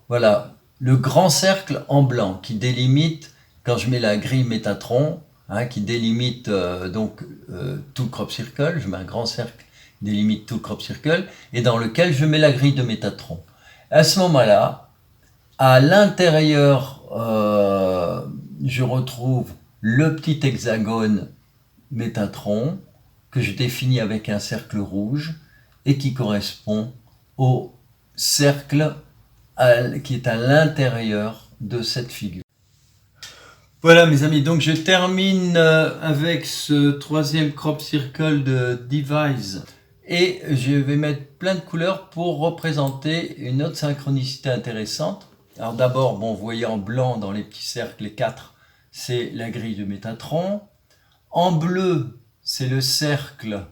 voilà, le grand cercle en blanc qui délimite, quand je mets la grille Métatron, hein, qui délimite tout le crop circle, je mets un grand cercle qui délimite tout le crop circle, et dans lequel je mets la grille de Métatron. À ce moment-là, à l'intérieur, je retrouve le petit hexagone Métatron que je définis avec un cercle rouge et qui correspond au cercle qui est à l'intérieur de cette figure. Voilà mes amis, donc je termine avec ce troisième crop circle de Devise et je vais mettre plein de couleurs pour représenter une autre synchronicité intéressante. Alors d'abord, bon, vous voyez en blanc dans les petits cercles, les 4, c'est la grille de Métatron. En bleu, c'est le cercle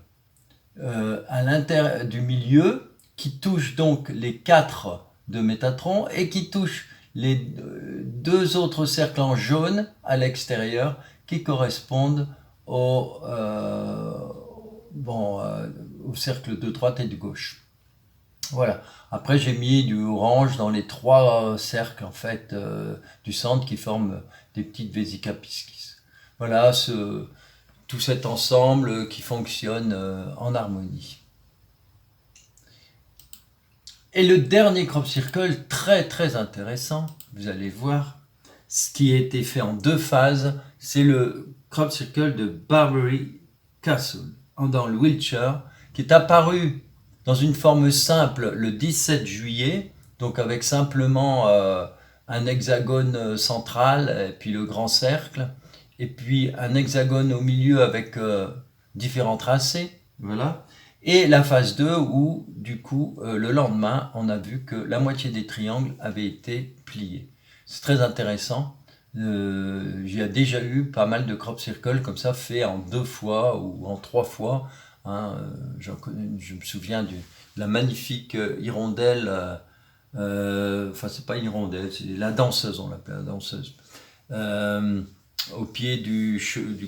à l'intérieur du milieu qui touche donc les 4 de Métatron et qui touche les 2 autres cercles en jaune à l'extérieur qui correspondent au cercle de droite et de gauche. Voilà. Après, j'ai mis du orange dans les 3 cercles en fait du centre qui forment des petites vésica piscis. Voilà tout cet ensemble qui fonctionne en harmonie. Et le dernier crop circle, très très intéressant, vous allez voir, ce qui a été fait en 2 phases, c'est le crop circle de Barbury Castle, dans le Wiltshire, qui est apparu dans une forme simple le 17 juillet, donc avec simplement un hexagone central, et puis le grand cercle, et puis un hexagone au milieu avec différents tracés, voilà. Et la phase 2 où, du coup, le lendemain, on a vu que la moitié des triangles avaient été pliés. C'est très intéressant. J'ai déjà eu pas mal de crop circles comme ça, fait en 2 fois ou en 3 fois. Hein, je me souviens de la magnifique hirondelle, enfin c'est pas une hirondelle, c'est la danseuse, on l'appelle la danseuse, au pied du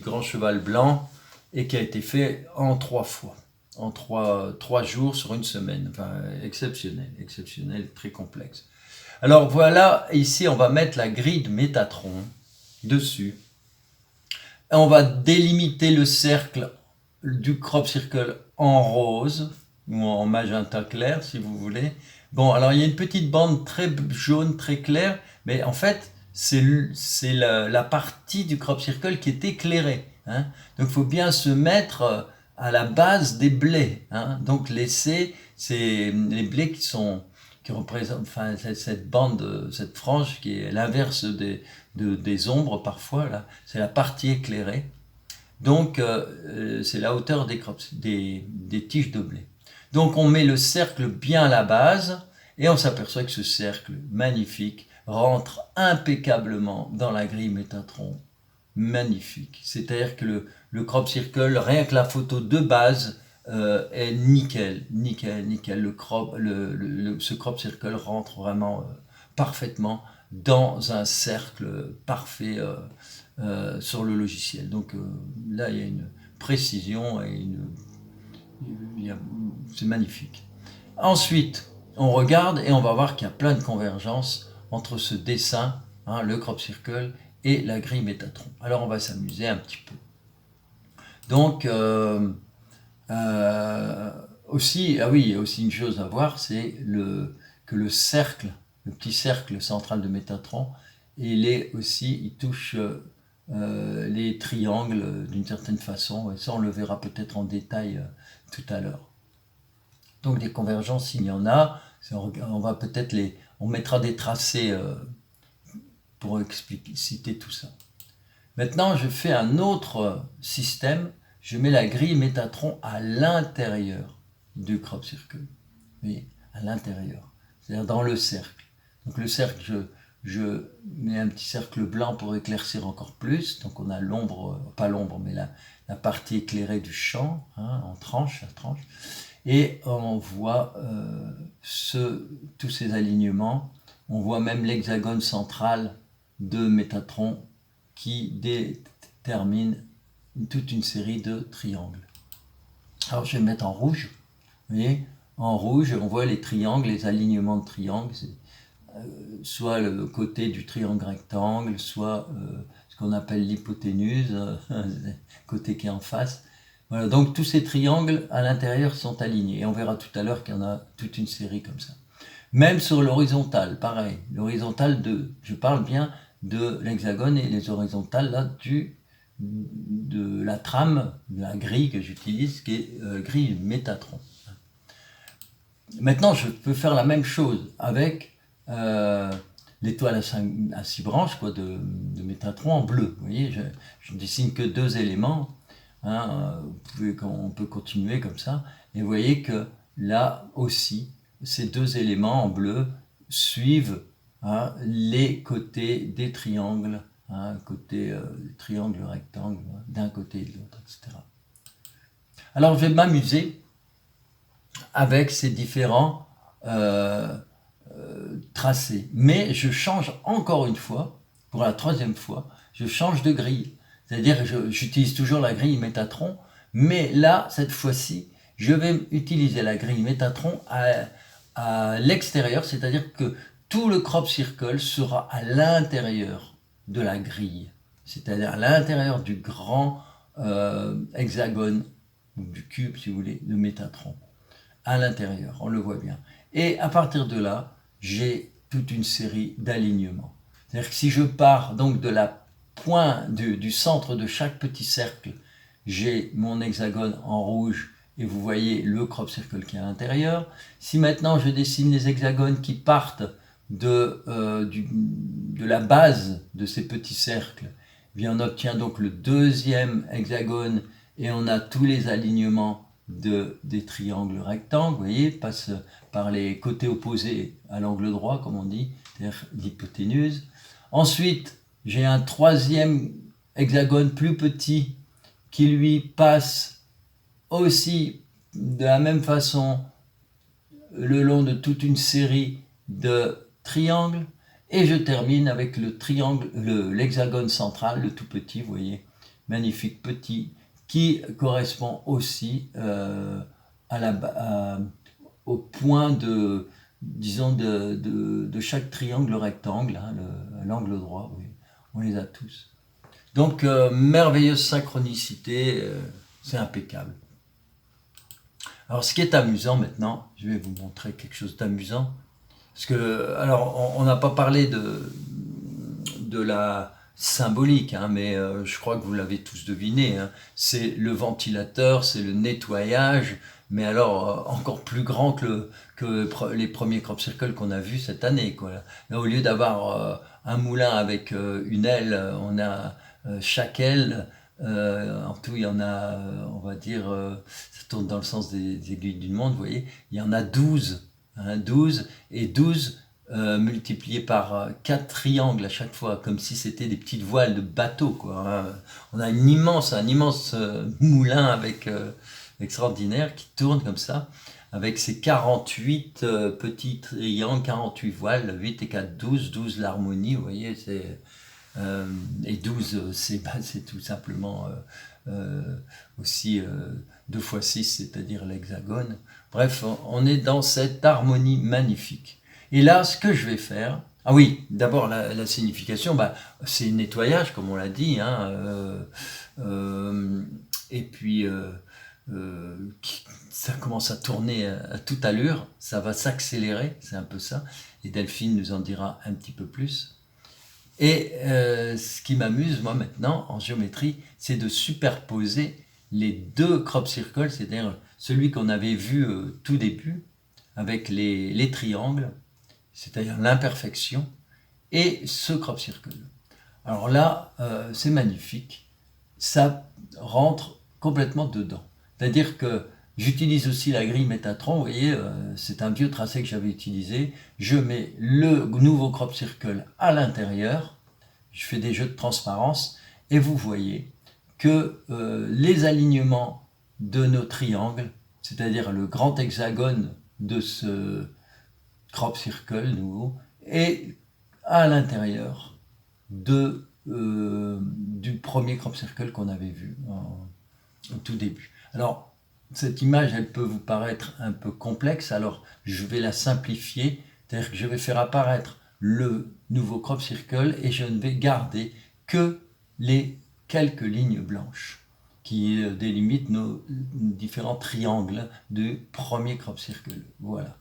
grand cheval blanc, et qui a été fait en 3 fois, en 3 jours sur une semaine. Enfin, exceptionnel, très complexe. Alors voilà, ici on va mettre la grille de Métatron dessus. Et on va délimiter le cercle du crop circle en rose, ou en magenta clair si vous voulez. Bon, alors il y a une petite bande très jaune, très claire, mais en fait c'est la partie du crop circle qui est éclairée. Hein. Donc il faut bien se mettre à la base des blés. Hein. Donc laisser les blés qui représentent, enfin, cette bande, cette frange qui est l'inverse des ombres parfois, là, c'est la partie éclairée. Donc c'est la hauteur des tiges de blé. Donc on met le cercle bien à la base et on s'aperçoit que ce cercle magnifique rentre impeccablement dans la grille Métatron. Magnifique. C'est-à-dire que le crop circle, rien que la photo de base, est nickel. Ce crop circle rentre vraiment parfaitement dans un cercle parfait sur le logiciel. Donc là, il y a une précision et c'est magnifique. Ensuite, on regarde et on va voir qu'il y a plein de convergences entre ce dessin, hein, le crop circle, et la grille Métatron. Alors on va s'amuser un petit peu. Donc aussi, ah oui, il y a aussi une chose à voir, c'est que le cercle, le petit cercle central de Métatron, il touche les triangles d'une certaine façon, et ça on le verra peut-être en détail tout à l'heure. Donc des convergences, il y en a, on va peut-être on mettra des tracés pour citer tout ça. Maintenant, je fais un autre système, je mets la grille Métatron à l'intérieur du crop circle. Vous voyez, à l'intérieur, c'est-à-dire dans le cercle. Donc le cercle, je mets un petit cercle blanc pour éclaircir encore plus. Donc on a l'ombre, pas l'ombre, mais la partie éclairée du champ, hein, en tranche, la tranche. Et on voit tous ces alignements. On voit même l'hexagone central de Métatron qui détermine toute une série de triangles. Alors je vais mettre en rouge. Vous voyez, en rouge, on voit les triangles, les alignements de triangles. Soit le côté du triangle rectangle, soit ce qu'on appelle l'hypoténuse, côté qui est en face. Voilà, donc tous ces triangles à l'intérieur sont alignés. Et on verra tout à l'heure qu'il y en a toute une série comme ça. Même sur l'horizontale, pareil. L'horizontale, je parle bien de l'hexagone et les horizontales là, de la trame, de la grille que j'utilise, qui est grille Métatron. Maintenant, je peux faire la même chose avec l'étoile à 6 branches quoi, de Métatron en bleu. Vous voyez, je ne dessine que 2 éléments. Hein, on peut continuer comme ça. Et vous voyez que là aussi, ces 2 éléments en bleu suivent hein, les côtés des triangles, hein, côté triangle rectangle, d'un côté et de l'autre, etc. Alors je vais m'amuser avec ces différents tracés. Mais je change encore une fois, pour la 3e fois, je change de grille. C'est-à-dire que j'utilise toujours la grille Métatron, mais là, cette fois-ci, je vais utiliser la grille Métatron à l'extérieur, c'est-à-dire que tout le crop circle sera à l'intérieur de la grille, c'est-à-dire à l'intérieur du grand hexagone, ou du cube si vous voulez, de Métatron, à l'intérieur, on le voit bien. Et à partir de là, j'ai toute une série d'alignements. C'est-à-dire que si je pars donc de la point du centre de chaque petit cercle, j'ai mon hexagone en rouge et vous voyez le crop circle qui est à l'intérieur. Si maintenant je dessine les hexagones qui partent de la base de ces petits cercles, eh bien on obtient donc le deuxième hexagone et on a tous les alignements des triangles rectangles, vous voyez, passe par les côtés opposés à l'angle droit, comme on dit, c'est-à-dire l'hypoténuse. Ensuite, j'ai un troisième hexagone plus petit qui lui passe aussi de la même façon le long de toute une série de triangles. Et je termine avec le triangle, l'hexagone central, le tout petit, vous voyez, magnifique petit, qui correspond aussi au point de chaque triangle rectangle, hein, l'angle droit, oui, on les a tous. Donc, merveilleuse synchronicité, c'est impeccable. Alors, ce qui est amusant maintenant, je vais vous montrer quelque chose d'amusant, parce que, alors, on n'a pas parlé de la symbolique, hein, mais je crois que vous l'avez tous deviné, hein, c'est le ventilateur, c'est le nettoyage, mais alors encore plus grand que les premiers crop circles qu'on a vus cette année, quoi. Là, au lieu d'avoir un moulin avec une aile, on a chaque aile, en tout il y en a, on va dire, ça tourne dans le sens des aiguilles d'une montre, vous voyez, il y en a 12, hein, 12 et 12 multiplié par 4 triangles à chaque fois, comme si c'était des petites voiles de bateau, quoi, hein. On a un immense moulin avec extraordinaire qui tourne comme ça, avec ses 48 petits triangles, 48 voiles, 8 et 4, 12, 12 l'harmonie, vous voyez, et 12 c'est tout simplement aussi 2 fois 6, c'est-à-dire l'hexagone. Bref, on est dans cette harmonie magnifique. Et là, ce que je vais faire, ah oui, d'abord la signification, c'est nettoyage, comme on l'a dit, hein, et puis ça commence à tourner à toute allure, ça va s'accélérer, c'est un peu ça, et Delphine nous en dira un petit peu plus. Et ce qui m'amuse, moi, maintenant, en géométrie, c'est de superposer les deux crop circles, c'est-à-dire celui qu'on avait vu tout début, avec les triangles, c'est-à-dire l'imperfection, et ce crop circle. Alors là, c'est magnifique, ça rentre complètement dedans. C'est-à-dire que j'utilise aussi la grille Métatron, vous voyez, c'est un vieux tracé que j'avais utilisé, je mets le nouveau crop circle à l'intérieur, je fais des jeux de transparence, et vous voyez que les alignements de nos triangles, c'est-à-dire le grand hexagone de ce crop circle nouveau, est à l'intérieur du premier crop circle qu'on avait vu au tout début. Alors, cette image, elle peut vous paraître un peu complexe, alors je vais la simplifier, c'est-à-dire que je vais faire apparaître le nouveau crop circle et je ne vais garder que les quelques lignes blanches qui délimitent nos différents triangles du premier crop circle. Voilà.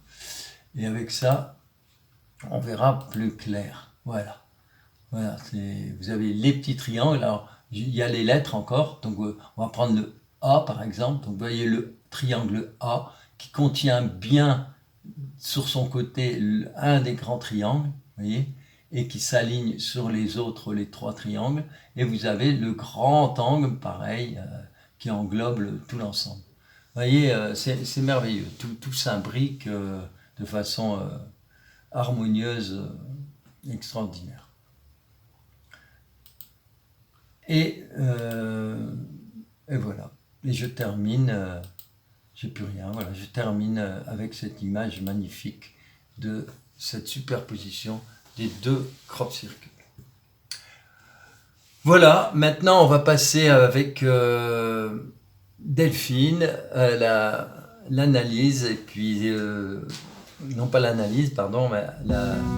Et avec ça, on verra plus clair. Voilà. Voilà, vous avez les petits triangles. Alors, il y a les lettres encore. Donc, on va prendre le A, par exemple. Donc, vous voyez le triangle A qui contient bien sur son côté un des grands triangles, vous voyez, et qui s'aligne sur les autres, les trois triangles. Et vous avez le grand angle, pareil, qui englobe tout l'ensemble. Vous voyez, c'est merveilleux. Tout s'imbrique de façon harmonieuse, extraordinaire. Et voilà. Et je termine, j'ai plus rien, voilà, je termine avec cette image magnifique de cette superposition des deux crop circles. Voilà, maintenant on va passer avec Delphine l'analyse, et puis non pas l'analyse, pardon, mais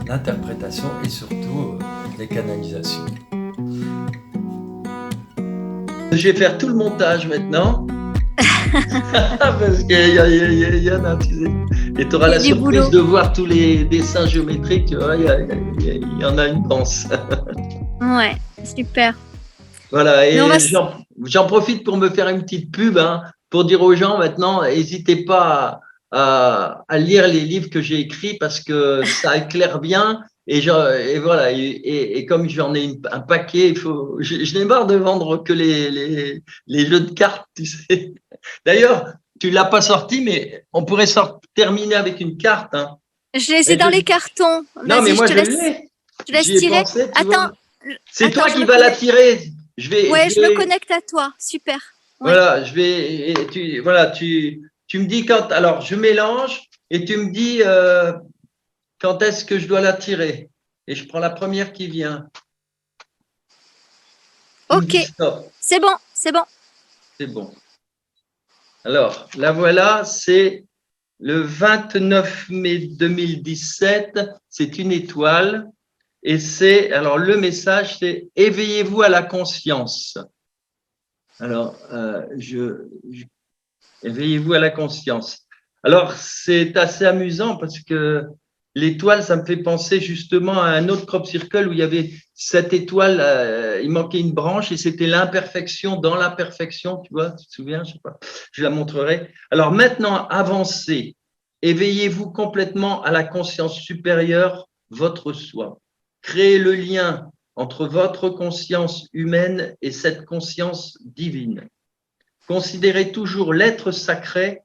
l'interprétation et surtout les canalisations. Je vais faire tout le montage maintenant. Parce qu'il y en a, tu sais. Et tu auras la surprise de voir tous les dessins géométriques. Il y en a une danse. Ouais. Super. Voilà, Mais on et va j'en profite pour me faire une petite pub, hein, pour dire aux gens maintenant, n'hésitez pas à lire les livres que j'ai écrits parce que ça éclaire bien. Et voilà, et comme j'en ai un paquet, je n'ai marre de vendre que les jeux de cartes, tu sais. D'ailleurs, tu l'as pas sorti, mais on pourrait terminer avec une carte, hein. je les ai Et dans les cartons. non, mais Vas-y, moi je l'ai. je te laisse J'y ai tirer. pensé, tu Attends, vois. C'est attends, toi je qui me vas la connecte. tirer. Ouais, Je je me vais, connecte à toi. Super. Ouais. voilà, tu me dis quand, alors je mélange et tu me dis quand est-ce que je dois la tirer. Et je prends la première qui vient. Tu me Ok. dis stop, C'est bon, c'est bon. c'est bon. Alors, la voilà, c'est le 29 mai 2017, c'est une étoile. Et alors le message, c'est éveillez-vous à la conscience. Alors, éveillez-vous à la conscience. Alors, c'est assez amusant parce que l'étoile, ça me fait penser justement à un autre crop circle où il y avait cette étoile, il manquait une branche et c'était l'imperfection dans l'imperfection, tu vois, tu te souviens, je sais pas, je la montrerai. Alors maintenant, avancez, éveillez-vous complètement à la conscience supérieure, votre soi. Créez le lien entre votre conscience humaine et cette conscience divine. Considérez toujours l'être sacré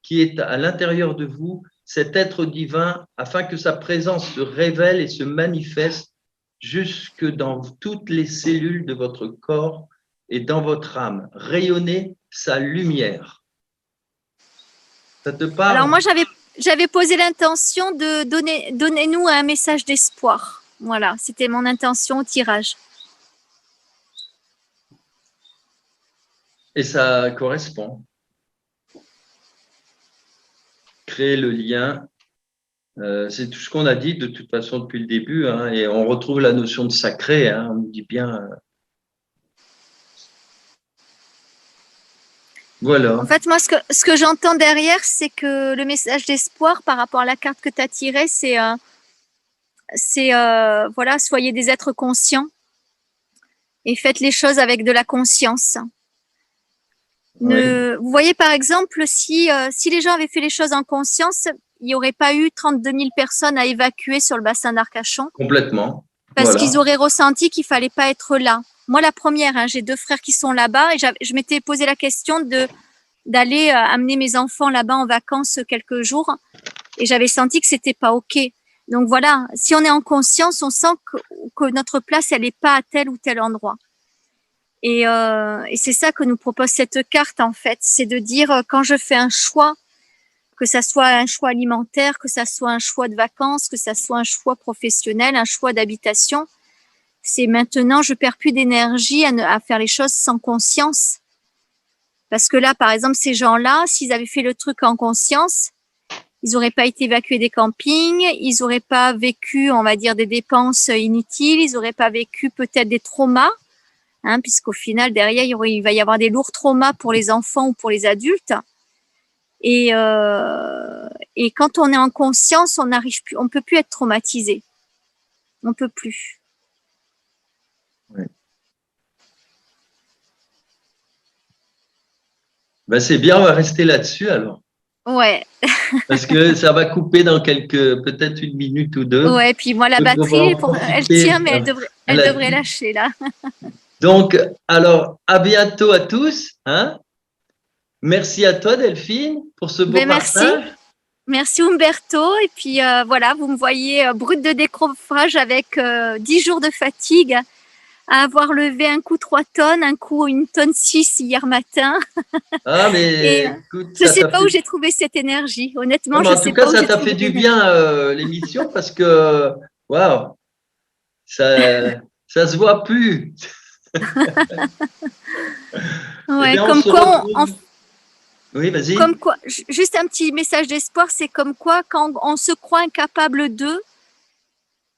qui est à l'intérieur de vous, cet être divin, afin que sa présence se révèle et se manifeste jusque dans toutes les cellules de votre corps et dans votre âme. Rayonnez sa lumière. Ça te Alors parle? moi, j'avais posé l'intention de donnez-nous un message d'espoir. Voilà, c'était mon intention au tirage. Et ça correspond. Créer le lien, c'est tout ce qu'on a dit de toute façon depuis le début, hein, et on retrouve la notion de sacré, hein, on dit bien. En Voilà. fait, moi, ce que j'entends derrière, c'est que le message d'espoir par rapport à la carte que tu as tirée, voilà, soyez des êtres conscients et faites les choses avec de la conscience. Oui, Vous voyez, par exemple, si les gens avaient fait les choses en conscience, il n'y aurait pas eu 32 000 personnes à évacuer sur le bassin d'Arcachon complètement. parce qu'ils Voilà. auraient ressenti qu'il fallait pas être là. Moi, la première, hein, j'ai deux frères qui sont là-bas et je m'étais posé la question d'aller amener mes enfants là-bas en vacances quelques jours et j'avais senti que c'était pas OK. Donc voilà, si on est en conscience, on sent que notre place, elle n'est pas à tel ou tel endroit. Et c'est ça que nous propose cette carte, en fait. C'est de dire, quand je fais un choix, que ça soit un choix alimentaire, que ça soit un choix de vacances, que ça soit un choix professionnel, un choix d'habitation, c'est maintenant, je perds plus d'énergie à faire les choses sans conscience. Parce que là, par exemple, ces gens-là, s'ils avaient fait le truc en conscience, ils n'auraient pas été évacués des campings, ils n'auraient pas vécu, on va dire, des dépenses inutiles, ils n'auraient pas vécu peut-être des traumas, hein, puisqu'au final, derrière, il va y avoir des lourds traumas pour les enfants ou pour les adultes. Et quand on est en conscience, on peut plus être traumatisé. On peut plus. Ouais. Ben, c'est bien, on va rester là-dessus alors. Ouais, Parce que ça va couper dans peut-être une minute ou deux. ouais. Puis moi, la Donc, on va batterie, en elle tient, profiter. mais Elle elle a devrait dit. lâcher là. Donc, alors, à bientôt à tous, hein. Merci à toi, Delphine, pour ce beau Ben merci, partage. merci Umberto. Et puis voilà, vous me voyez brute de décoffrage avec 10 jours de fatigue, à avoir levé un coup 3 tonnes, un coup 1,6 tonne hier matin. Ah, Et mais écoute, je ça sais t'a pas où fait. j'ai trouvé cette énergie. Non, Honnêtement, mais je en tout sais cas, pas où ça j'ai t'a trouvé fait du l'énergie. bien l'émission parce que, waouh, ça, ça se voit plus. Eh Ouais, bien, on se retrouve. Oui, comme vas-y. quoi, juste un petit message d'espoir, c'est comme quoi quand on se croit incapable d'eux,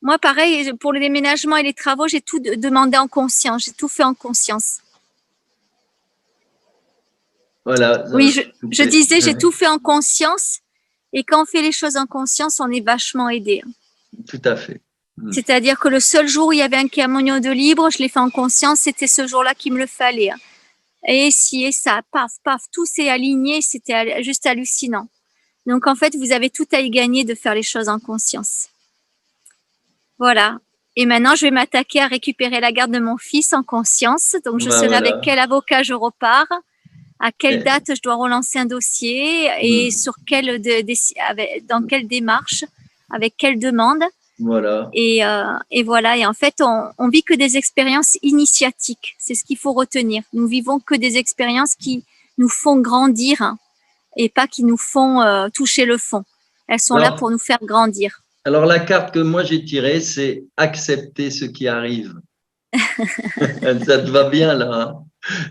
moi pareil, pour le déménagement et les travaux, j'ai tout demandé en conscience, j'ai tout fait en conscience. Voilà, ça Oui, va je couper. disais, j'ai tout fait en conscience et quand on fait les choses en conscience, on est vachement aidé. Tout à fait. C'est-à-dire que le seul jour où il y avait un camion de libre, je l'ai fait en conscience, c'était ce jour-là qu'il me le fallait. Et si et ça, paf, paf, tout s'est aligné, c'était juste hallucinant. Donc en fait, vous avez tout à y gagner de faire les choses en conscience. Voilà. Et maintenant, je vais m'attaquer à récupérer la garde de mon fils en conscience. Donc je saurai avec quel avocat je repars, à quelle date je dois relancer un dossier et sur dans quelle démarche, avec quelle demande. Voilà. Et voilà. Et en fait, on vit que des expériences initiatiques. C'est ce qu'il faut retenir. Nous vivons que des expériences qui nous font grandir et pas qui nous font toucher le fond. Elles sont là pour nous faire grandir. Alors, la carte que moi j'ai tirée, c'est accepter ce qui arrive. Ça te va bien là, hein?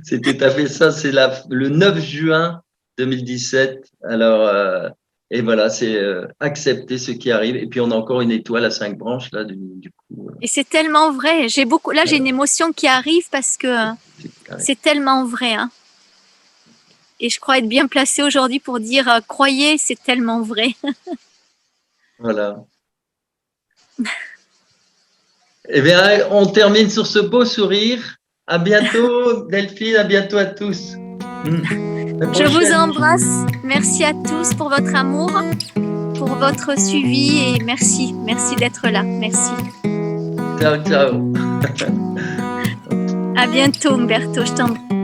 C'est tout à fait ça. C'est le 9 juin 2017. Alors, et voilà, c'est accepter ce qui arrive. Et puis, on a encore une étoile à 5 branches là, du coup. Et c'est tellement vrai. J'ai une émotion qui arrive parce que c'est tellement vrai. Hein. Et je crois être bien placée aujourd'hui pour dire croyez, c'est tellement vrai. Voilà. Eh bien, on termine sur ce beau sourire. À bientôt, Delphine. À bientôt à tous. Je vous embrasse. Merci à tous pour votre amour, pour votre suivi et merci. Merci d'être là. Merci. Ciao, ciao. À bientôt, Umberto. Je t'embrasse.